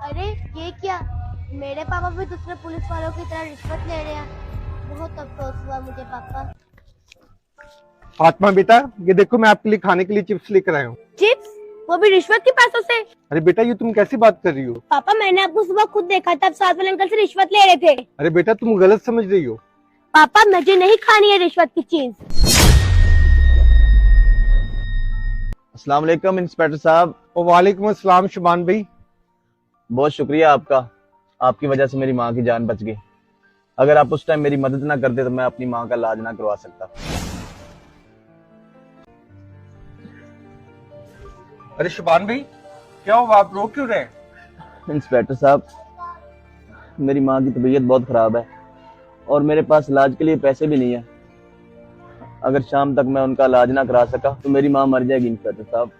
अरे ये क्या, मेरे पापा भी दूसरे पुलिस वालों की तरह रिश्वत ले रहे हैं। बहुत अफसोस हुआ मुझे पापा। फातिमा बेटा, ये देखो मैं आपके लिए खाने के लिए चिप्स लेकर आया हूँ। चिप्स? वो भी रिश्वत के पैसों से? अरे बेटा, ये तुम कैसी बात कर रही हो? पापा मैंने आपको सुबह खुद देखा था, आप साथ वाले अंकल से रिश्वत ले रहे थे। अरे बेटा, तुम गलत समझ रही हो। पापा मुझे नहीं खानी है रिश्वत की चीज। अस्सलाम वालेकुम इंस्पेक्टर साहब। वालेकुम अस्सलाम शुबान भाई। बहुत शुक्रिया आपका, आपकी वजह से मेरी माँ की जान बच गई। अगर आप उस टाइम मेरी मदद ना करते तो मैं अपनी माँ का इलाज ना करवा सकता। अरे शुबान भाई, क्या हुआ, आप रो क्यों रहे? इंस्पेक्टर साहब, मेरी माँ की तबीयत बहुत खराब है और मेरे पास इलाज के लिए पैसे भी नहीं है। अगर शाम तक मैं उनका इलाज ना करा सका तो मेरी माँ मर जाएगी इंस्पेक्टर साहब।